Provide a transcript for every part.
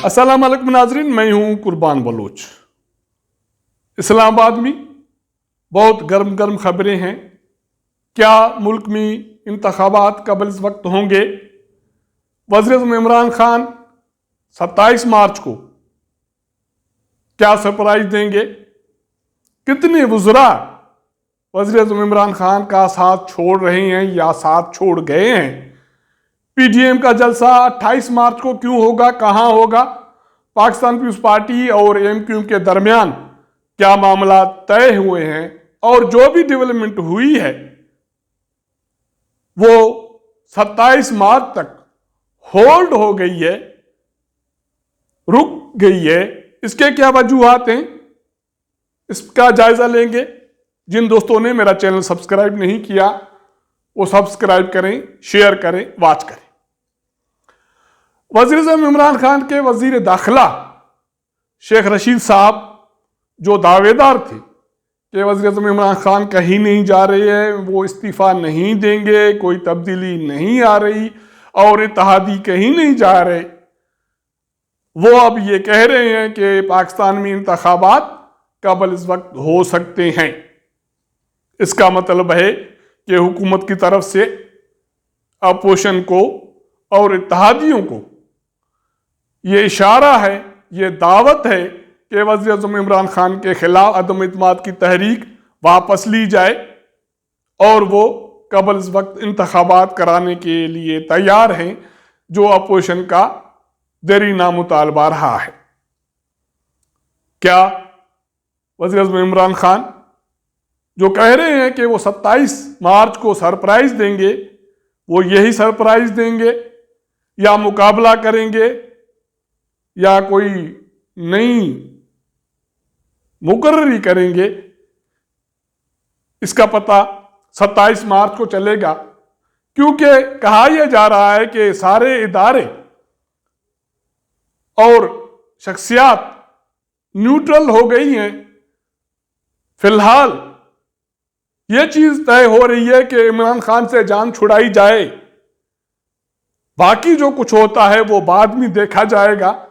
अस्सलाम वालेकुम नाजरीन, मैं हूं कुर्बान बलोच। इस्लामाबाद में बहुत गर्म गर्म खबरें हैं। क्या मुल्क में इंतखाबात कबल इस वक्त होंगे? वज़ीर-ए-आज़म इमरान खान 27 मार्च को क्या सरप्राइज देंगे? कितने वज़रा वज़ीर-ए-आज़म इमरान खान का साथ छोड़ रहे हैं या साथ छोड़ गए हैं? पीडीएम का जलसा 28 मार्च को क्यों होगा, कहां होगा? पाकिस्तान पीपुल्स पार्टी और एमक्यू के दरमियान क्या मामला तय हुए हैं? और जो भी डेवलपमेंट हुई है वो 27 मार्च तक होल्ड हो गई है, रुक गई है। इसके क्या वजूहात हैं, इसका जायजा लेंगे। जिन दोस्तों ने मेरा चैनल सब्सक्राइब नहीं किया वो सब्सक्राइब करें, शेयर करें, वॉच करें। वज़ीर-ए-आज़म इमरान खान के वज़ीर दाखिला शेख रशीद साहब जो दावेदार थे कि वज़ीर-ए-आज़म इमरान खान कहीं नहीं जा रहे हैं, वो इस्तीफ़ा नहीं देंगे, कोई तब्दीली नहीं आ रही और इत्तेहादी कहीं नहीं जा रहे, वो अब ये कह रहे हैं कि पाकिस्तान में इंतखाबात कबल इस वक्त हो सकते हैं। इसका मतलब है कि हुकूमत की तरफ से अपोजिशन को और इत्तेहादियों को ये इशारा है, ये दावत है कि वज़ीर-ए-आज़म इमरान खान के खिलाफ अदम इत्मीनान की तहरीक वापस ली जाए और वो कबल इस वक्त इंतखाबात कराने के लिए तैयार हैं, जो अपोजिशन का देरीना मुतालबा रहा है। क्या वज़ीर-ए-आज़म इमरान खान जो कह रहे हैं कि वो 27 मार्च को सरप्राइज देंगे, वो यही सरप्राइज देंगे या मुकाबला करेंगे या कोई नई मुकर्ररी करेंगे? इसका पता 27 मार्च को चलेगा, क्योंकि कहा यह जा रहा है कि सारे इदारे और शख्सियात न्यूट्रल हो गई हैं। फिलहाल यह चीज तय हो रही है कि इमरान खान से जान छुड़ाई जाए, बाकी जो कुछ होता है वो बाद में देखा जाएगा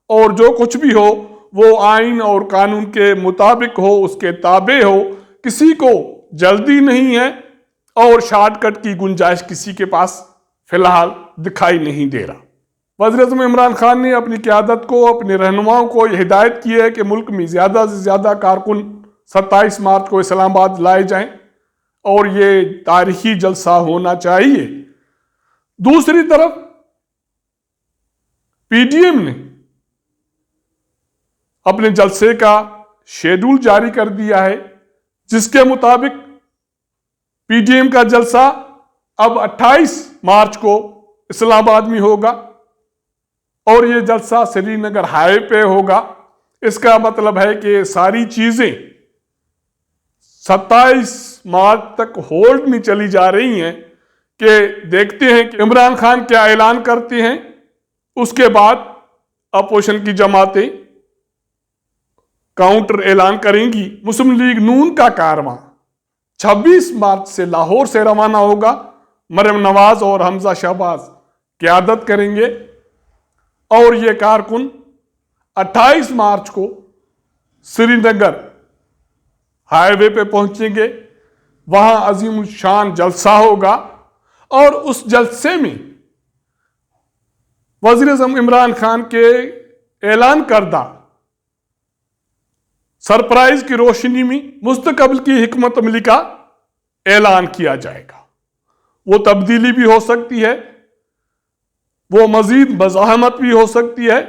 और जो कुछ भी हो वो आइन और कानून के मुताबिक हो, उसके ताबे हो। किसी को जल्दी नहीं है और शॉर्टकट की गुंजाइश किसी के पास फिलहाल दिखाई नहीं दे रहा। वज़ीर-ए-आज़म इमरान खान ने अपनी क़यादत को, अपने रहनुमाओं को यह हिदायत की है कि मुल्क में ज़्यादा से ज़्यादा कारकुन 27 मार्च को इस्लामाबाद लाए जाएं और ये तारीखी जलसा होना चाहिए। दूसरी तरफ पीडीएम ने अपने जलसे का शेड्यूल जारी कर दिया है, जिसके मुताबिक पीडीएम का जलसा अब 28 मार्च को इस्लामाबाद में होगा और ये जलसा श्रीनगर हाईवे पे होगा। इसका मतलब है कि सारी चीजें 27 मार्च तक होल्ड में चली जा रही हैं कि देखते हैं कि इमरान खान क्या ऐलान करते हैं। उसके बाद अपोजिशन की जमातें काउंटर ऐलान करेंगी। मुस्लिम लीग नून का कारवां 26 मार्च से लाहौर से रवाना होगा। मरियम नवाज और हमजा शहबाज क़यादत करेंगे और ये कारकुन 28 मार्च को श्रीनगर हाईवे पे पहुंचेंगे। वहां अजीम शान जलसा होगा और उस जलसे में वज़ीर-ए-आज़म इमरान खान के ऐलान करदा सरप्राइज की रोशनी में मुस्तकबिल की हिकमत अमली का ऐलान किया जाएगा। वो तब्दीली भी हो सकती है, वो मजीद मज़ाहमत भी हो सकती है,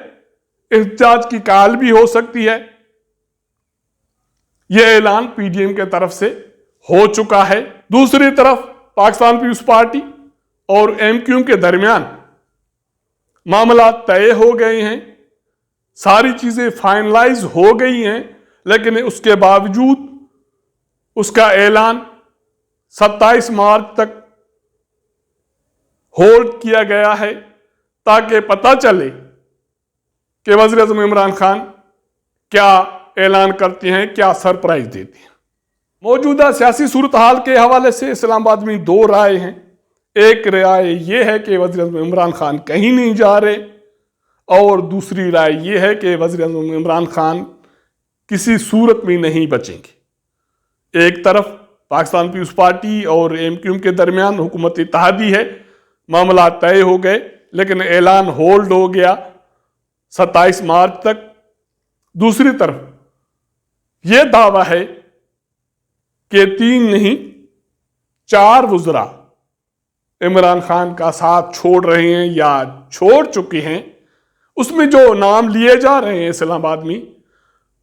एहतजाज की काल भी हो सकती है। यह ऐलान पीडीएम के तरफ से हो चुका है। दूसरी तरफ पाकिस्तान पीपुल्स पार्टी और एमक्यू के दरमियान मामला तय हो गए हैं, सारी चीजें फाइनलाइज हो गई हैं, लेकिन उसके बावजूद उसका ऐलान 27 मार्च तक होल्ड किया गया है ताकि पता चले कि वज़ीर-ए-आज़म इमरान खान क्या ऐलान करते हैं, क्या सरप्राइज देते हैं। मौजूदा सियासी सूरत हाल के हवाले से इस्लामाबाद में दो राय हैं। एक राय यह है कि वज़ीर-ए-आज़म इमरान खान कहीं नहीं जा रहे और दूसरी राय ये है कि वज़ीर आज़म इमरान खान किसी सूरत में नहीं बचेंगे। एक तरफ पाकिस्तान पीपुल्स पार्टी और MQM के दरमियान हुकूमत इत्तेहादी है, मामला तय हो गए, लेकिन ऐलान होल्ड हो गया 27 मार्च तक। दूसरी तरफ यह दावा है कि 3 नहीं 4 वज़रा इमरान खान का साथ छोड़ रहे हैं या छोड़ चुके हैं। उसमें जो नाम लिए जा रहे हैं इस्लामाबाद में,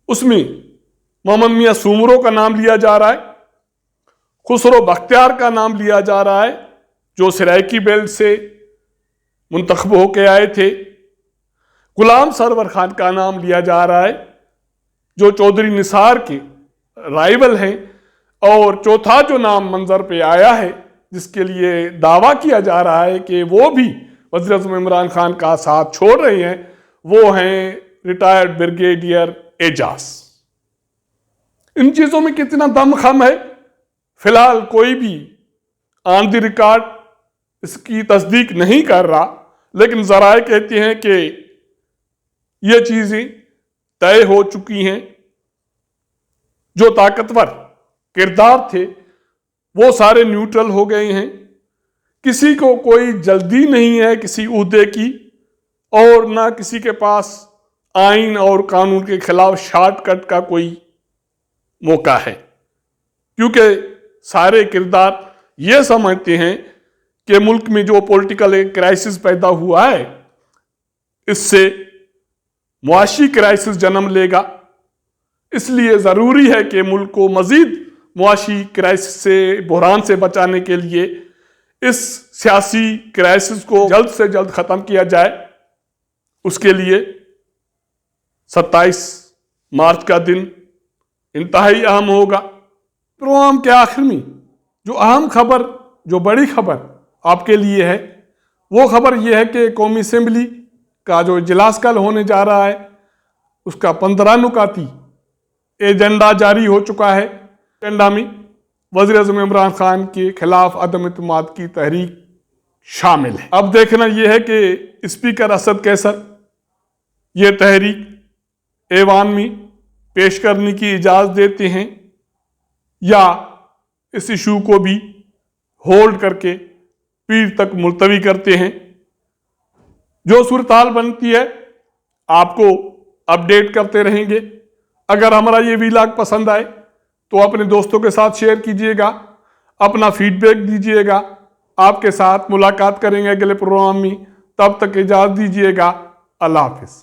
उसमें मोहम्मद मियां सुमरो का नाम लिया जा रहा है, खुसरो बख्तियार का नाम लिया जा रहा है जो सराइकी बेल्ट से मुंतखब होके आए थे, गुलाम सरवर खान का नाम लिया जा रहा है जो चौधरी निसार के राइवल हैं, और चौथा जो नाम मंजर पे आया है जिसके लिए दावा किया जा रहा है कि वो भी वज़ीर आज़म इमरान खान का साथ छोड़ रहे हैं, वो हैं रिटायर्ड ब्रिगेडियर एजाज। इन चीज़ों में कितना दमखम है फिलहाल कोई भी ऑन द रिकॉर्ड इसकी तस्दीक नहीं कर रहा, लेकिन ज़राए कहते हैं कि ये चीज़ें तय हो चुकी हैं। जो ताकतवर किरदार थे वो सारे न्यूट्रल हो गए हैं। किसी को कोई जल्दी नहीं है किसी उहदे की, और ना किसी के पास आइन और कानून के खिलाफ शॉर्टकट का कोई मौका है, क्योंकि सारे किरदार ये समझते हैं कि मुल्क में जो पॉलिटिकल क्राइसिस पैदा हुआ है इससे मुआशी क्राइसिस जन्म लेगा, इसलिए ज़रूरी है कि मुल्क को मज़ीद मुआशी क्राइसिस से, बहरान से बचाने के लिए इस सियासी क्राइसिस को जल्द से जल्द ख़त्म किया जाए। उसके लिए 27 मार्च का दिन इंतहाई अहम होगा। प्रोग्राम के आखिर में जो अहम खबर, जो बड़ी खबर आपके लिए है, वो खबर यह है कि कौमी असेंबली का जो इजलास कल होने जा रहा है उसका 15 नुकाती एजेंडा जारी हो चुका है। एजेंडा में वज़ीर आज़म इमरान खान के खिलाफ अदम इत्मीनाद की तहरीक शामिल है। अब देखना यह है कि स्पीकर असद कैसर ये तहरीक ऐवान में पेश करने की इजाज़त देते हैं या इस इशू को भी होल्ड करके पीर तक मुलतवी करते हैं। जो सूरत हाल बनती है आपको अपडेट करते रहेंगे। अगर हमारा ये व्लॉग पसंद आए तो अपने दोस्तों के साथ शेयर कीजिएगा, अपना फीडबैक दीजिएगा। आपके साथ मुलाकात करेंगे अगले प्रोग्राम में, तब तक इजाज़त दीजिएगा। अल्लाह हाफिज़।